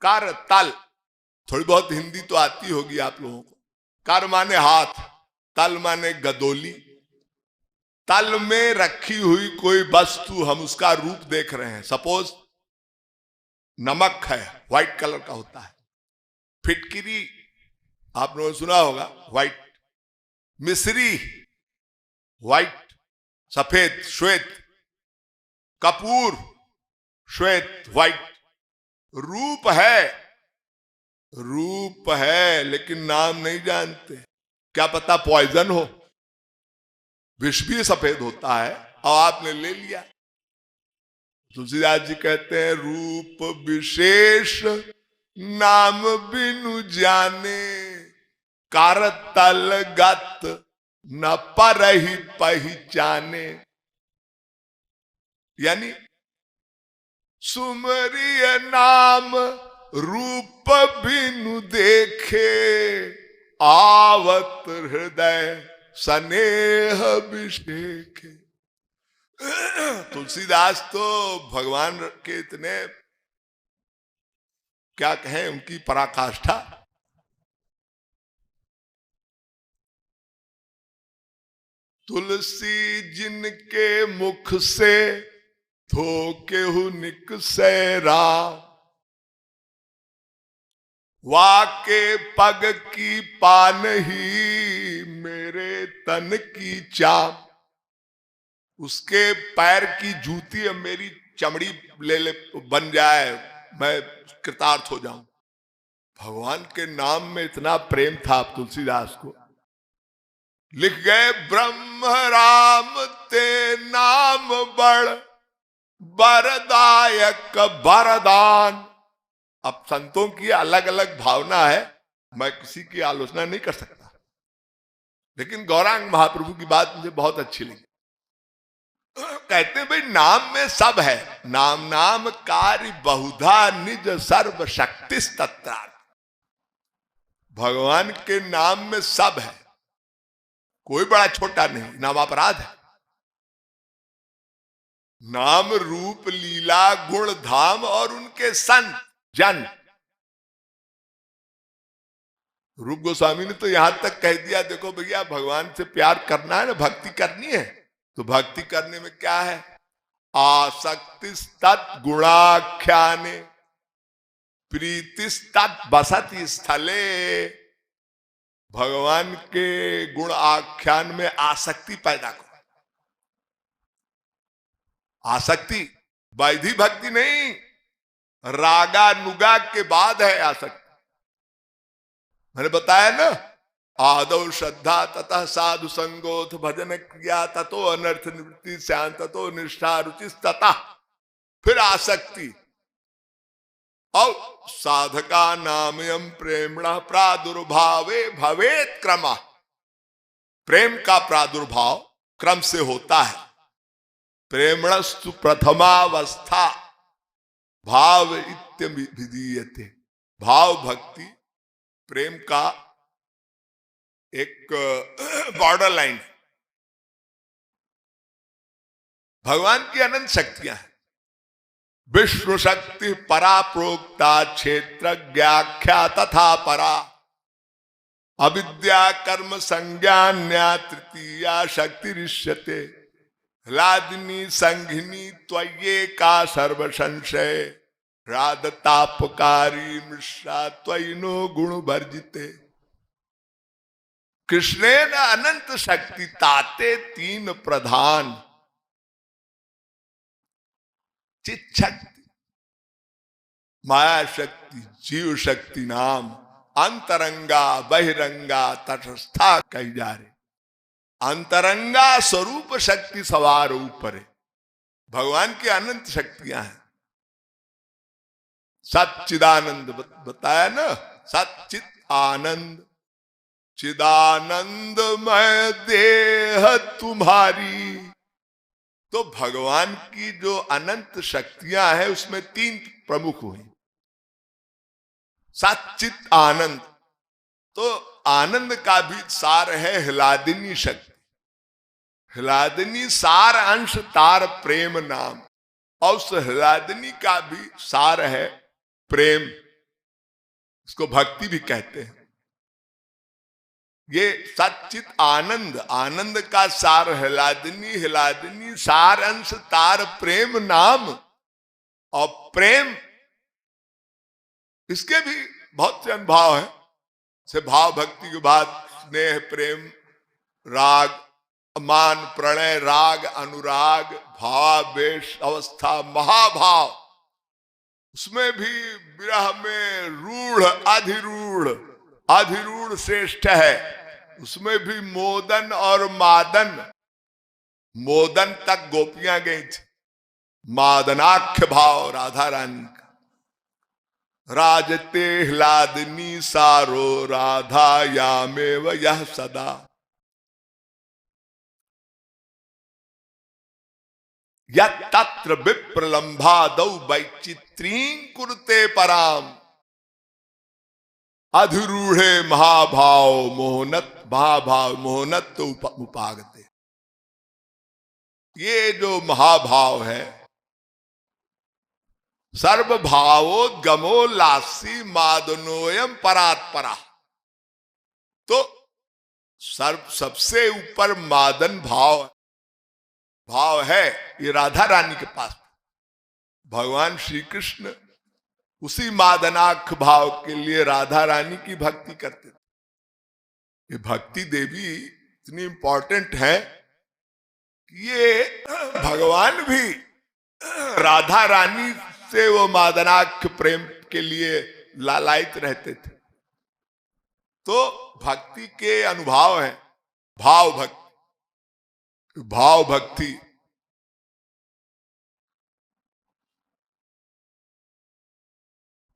कर तल, थोड़ी बहुत हिंदी तो आती होगी आप लोगों को। कर माने हाथ, तल माने गदोली। तल में रखी हुई कोई वस्तु, हम उसका रूप देख रहे हैं। सपोज नमक है, व्हाइट कलर का होता है। फिटकिरी आप लोगों ने सुना होगा, व्हाइट। मिश्री व्हाइट, सफेद, श्वेत। कपूर श्वेत, व्हाइट। रूप है, रूप है, लेकिन नाम नहीं जानते। क्या पता पॉइजन हो, विष भी सफेद होता है और आपने ले लिया। तुलसीदास जी कहते हैं रूप विशेष नाम बिनु जाने, कार तल गत न पर ही पहचाने। यानी सुमरिय नाम रूप बिनु देखे, आवत हृदय स्नेह अभिषेक। तुलसीदास तो भगवान के इतने क्या कहें, उनकी पराकाष्ठा। तुलसी जिनके मुख से थोके हु निकसेरा, वाके पग की पान ही मेरे तन की चाप। उसके पैर की जूती अब मेरी चमड़ी ले बन जाए, मैं कृतार्थ हो जाऊं। भगवान के नाम में इतना प्रेम था तुलसीदास को। लिख गए ब्रह्म राम ते नाम बड़ वरदायक वरदान। अब संतों की अलग अलग भावना है, मैं किसी की आलोचना नहीं कर सकता, लेकिन गौरांग महाप्रभु की बात मुझे बहुत अच्छी लगी। कहते हैं भाई नाम में सब है, नाम नाम कार्य बहुधा निज सर्व शक्ति तत्रा। भगवान के नाम में सब है, कोई बड़ा छोटा नहीं। नाम अपराध है। नाम रूप लीला गुण धाम और उनके संत जन। रूप गोस्वामी ने तो यहां तक कह दिया, देखो भैया भगवान से प्यार करना है ना, भक्ति करनी है, तो भक्ति करने में क्या है, आसक्ति तत् गुणाख्याने प्रीतिस्तत् बसति स्थले। भगवान के गुण आख्यान में आसक्ति पैदा करो। आसक्ति वैधि भक्ति नहीं, रागा नुगा के बाद है आसक्ति। मैंने बताया ना, आदौ श्रद्धा ततः साधु संगोथ भजन क्रिया ततो अनर्थ निवृत्ति श्यान ततो निष्ठा रुचि ततः फिर आसक्ति। और साधका नामयम प्रेमणः प्रादुर्भावे भवेत क्रमः। प्रेम का प्रादुर्भाव क्रम से होता है। प्रेमणस्तु प्रथमावस्था भाव इत्यभिधीयते। भाव भक्ति प्रेम का एक बॉर्डर लाइन। भगवान की अनंत शक्तियां हैं। विष्णु शक्ति परा प्रोक्ता क्षेत्र व्याख्या तथा परा। अविद्या कर्म संज्ञान्या तृतीया शक्ति ऋष्यते। लादिनी संघिनी त्वये का सर्व संशय। राध तापकारी मिश्रा त्वयिनो गुण वर्जिते। कृष्णेन अनंत शक्ति ताते तीन प्रधान। चित शक्ति, माया शक्ति, जीव शक्ति नाम अंतरंगा बहिरंगा तटस्था कही जा रही। अंतरंगा स्वरूप शक्ति सवार ऊपर है। भगवान की अनंत शक्तियां हैं। सच्चिदानंद बताया ना, सच्चित आनंद। चिदानंदमय देह तुम्हारी। तो भगवान की जो अनंत शक्तियां हैं उसमें तीन प्रमुख हुई। सच्चित आनंद, तो आनंद का भी सार है ह्लादिनी शक्ति। ह्लादिनी सार अंश तार प्रेम नाम, और उस ह्लादिनी का भी सार है प्रेम। इसको भक्ति भी कहते हैं। ये सच्चित आनंद, आनंद का सार हिलादिनी, हिलादिनी सार अंश तार प्रेम नाम। और प्रेम, इसके भी बहुत से अनुभव है। से भाव भक्ति के बाद स्नेह, प्रेम, राग, मान, प्रणय, राग, अनुराग, भावावेश अवस्था, महाभाव, उसमें भी विरह में रूढ़ अधिरूढ़, अधिरूढ़ श्रेष्ठ है। उसमें भी मोदन और मादन, मोदन तक गोपियां गई थी, मादनाख्य भाव राधा रानी का। राजते ह्लादिनी सारो राधा यामेव यह सदा। यत्र विप्रलंभादौ वैचित्रीं कुरुते पराम। अधिरूढ़े महाभाव मोहनत, महाभाव मोहनत उपागते। ये जो महाभाव है, सर्वभावोद्गमोल्लासी मादनोयम परात्परा। तो सबसे ऊपर मादन भाव है ये राधा रानी के पास। भगवान श्री कृष्ण उसी मादनाख भाव के लिए राधा रानी की भक्ति करते थे। ये भक्ति देवी इतनी इंपॉर्टेंट है कि ये भगवान भी राधा रानी से वो मादनाख प्रेम के लिए लालायित रहते थे। तो भक्ति के अनुभव है, भाव भक्ति, भाव भक्ति।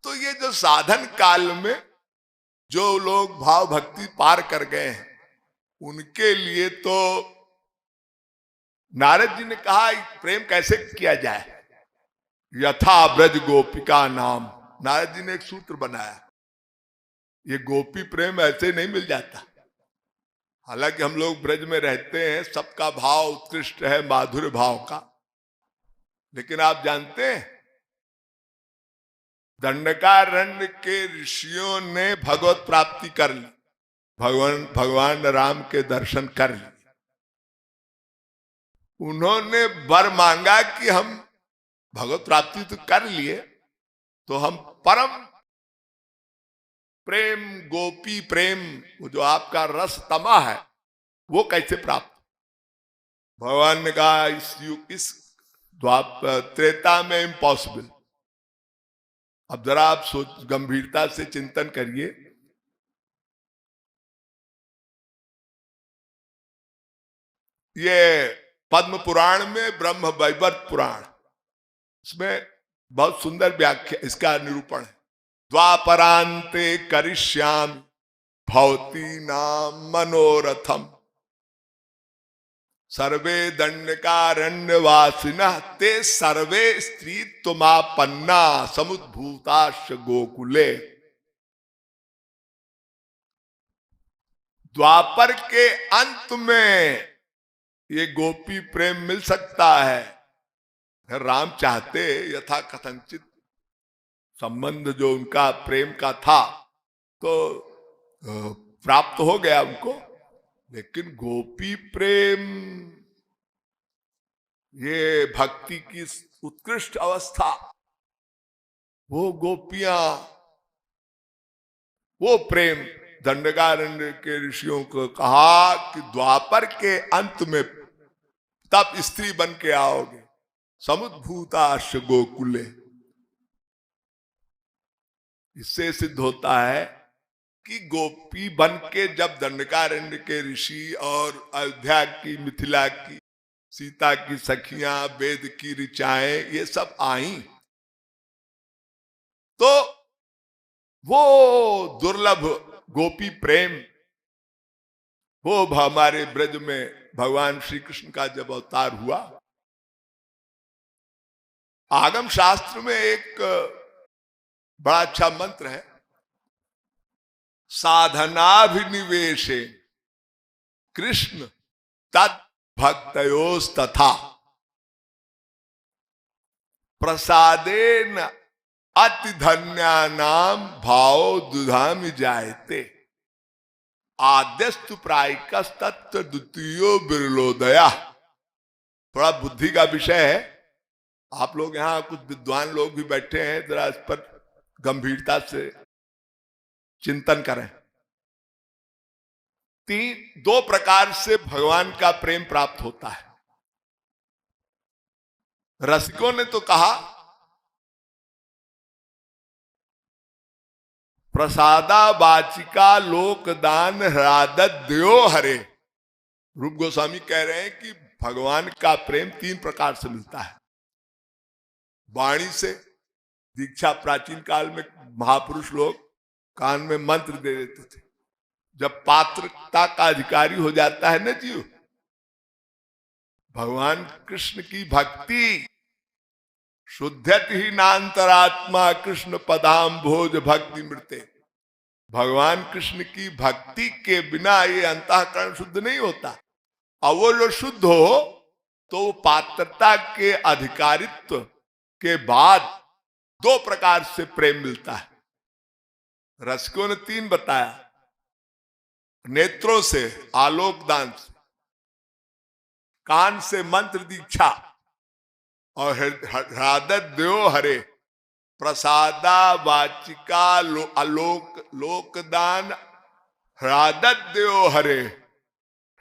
तो ये जो साधन काल में जो लोग भाव भक्ति पार कर गए हैं, उनके लिए तो नारद जी ने कहा प्रेम कैसे किया जाए। यथा ब्रज गोपिका नाम, नारद जी ने एक सूत्र बनाया। ये गोपी प्रेम ऐसे नहीं मिल जाता। हालांकि हम लोग ब्रज में रहते हैं, सबका भाव उत्कृष्ट है माधुर्य भाव का, लेकिन आप जानते हैं दंडकारण्य के ऋषियों ने भगवत प्राप्ति कर ली, भगवान राम के दर्शन कर लिए। उन्होंने वर मांगा कि हम भगवत प्राप्ति तो कर लिए, तो हम परम प्रेम, गोपी प्रेम, वो जो आपका रस तमा है, वो कैसे प्राप्त। भगवान ने कहा इस त्रेता में इम्पॉसिबल। अब जरा आप गंभीरता से चिंतन करिए। ये पद्म पुराण में ब्रह्म वैवर्त पुराण, इसमें बहुत सुंदर व्याख्या, इसका निरूपण है। द्वापरांते करिष्यामि भवती नाम मनोरथम सर्वे दंडकारण्यवासिनः ते सर्वे स्त्रीत्वमापन्ना समुद्भूताश्च गोकुले। द्वापर के अंत में ये गोपी प्रेम मिल सकता है। राम चाहते यथा कथनचित संबंध जो उनका प्रेम का था तो प्राप्त हो गया उनको, लेकिन गोपी प्रेम ये भक्ति की उत्कृष्ट अवस्था, वो गोपियां, वो प्रेम। दंडकारण्य के ऋषियों को कहा कि द्वापर के अंत में तब स्त्री बन के आओगे, समुद्भूताश्च गोकुले। इससे सिद्ध होता है कि गोपी बन के जब दंडकारण्य के ऋषि और अयोध्या की, मिथिला की, सीता की सखियां, वेद की ऋचाएं, ये सब आई, तो वो दुर्लभ गोपी प्रेम, वो हमारे ब्रज में भगवान श्री कृष्ण का जब अवतार हुआ। आगम शास्त्र में एक बड़ा अच्छा मंत्र है, साधनाभिनिवेशे कृष्ण तत् भक्तयोस्तथा प्रसादेन अति धन्यानाम भाव दुधामि जायते आद्यस्तु प्रायिकस तत्व द्वितीयो बिरलोदया। थोड़ा बुद्धि का विषय है, आप लोग यहाँ कुछ विद्वान लोग भी बैठे हैं, जरा इस पर गंभीरता से चिंतन करें। दो प्रकार से भगवान का प्रेम प्राप्त होता है। रसिकों ने तो कहा प्रसादा वाचिका लोकदान हृदयो हरे। रूप गोस्वामी कह रहे हैं कि भगवान का प्रेम तीन प्रकार से मिलता है। वाणी से, दीक्षा प्राचीन काल में महापुरुष लोग कान में मंत्र दे देते थे। जब पात्रता का अधिकारी हो जाता है ना जीव, भगवान कृष्ण की भक्ति, शुद्धत ही नान्तरात्मा कृष्ण पदाम भोज भक्ति मृते। भगवान कृष्ण की भक्ति के बिना ये अंतःकरण शुद्ध नहीं होता। और वो जो शुद्ध हो तो पात्रता के अधिकारित्व के बाद दो प्रकार से प्रेम मिलता है। रसिकों ने तीन बताया, नेत्रों से आलोक दान से, कान से मंत्र दीक्षा, और हृदयो हरे प्रसादा वाचिका आलोक लोकदान हृदयो हरे।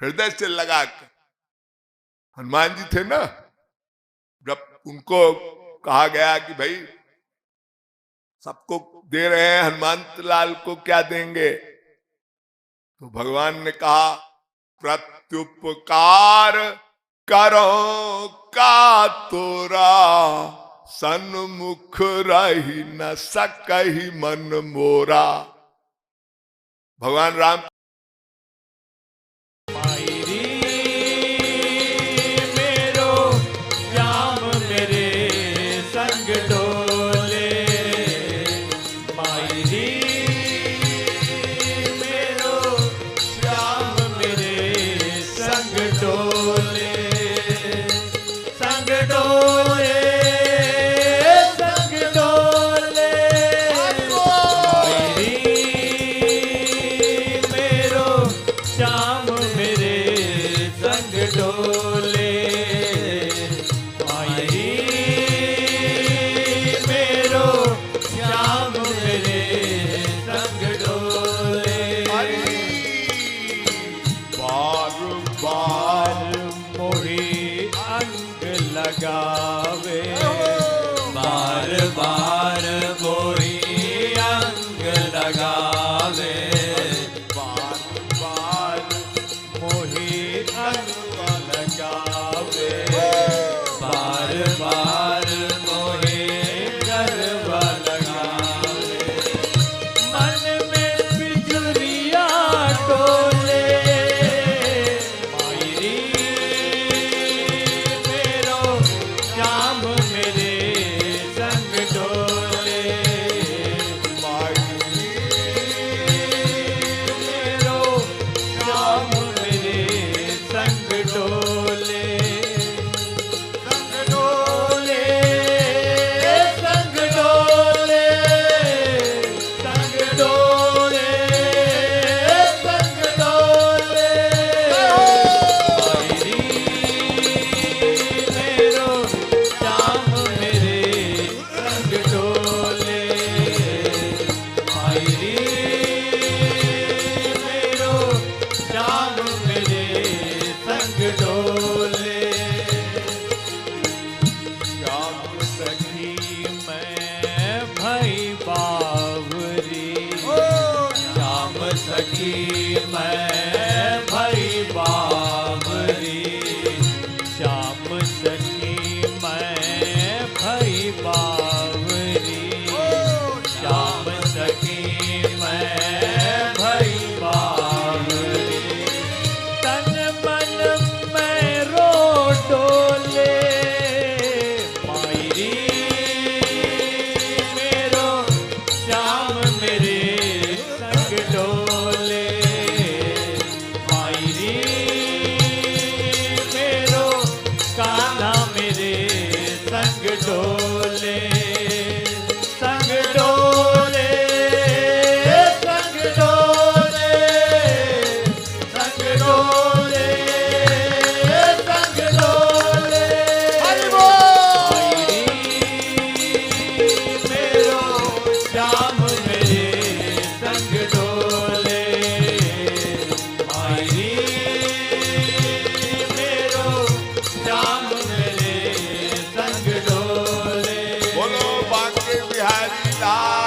हृदय से लगा के, हनुमान जी थे ना, जब उनको कहा गया कि भाई सबको दे रहे हैं, हनुमंत लाल को क्या देंगे, तो भगवान ने कहा प्रत्युपकार करो का तोरा सन्मुख रही न सकहि मन मोरा। भगवान राम मेरे संग डोले। राम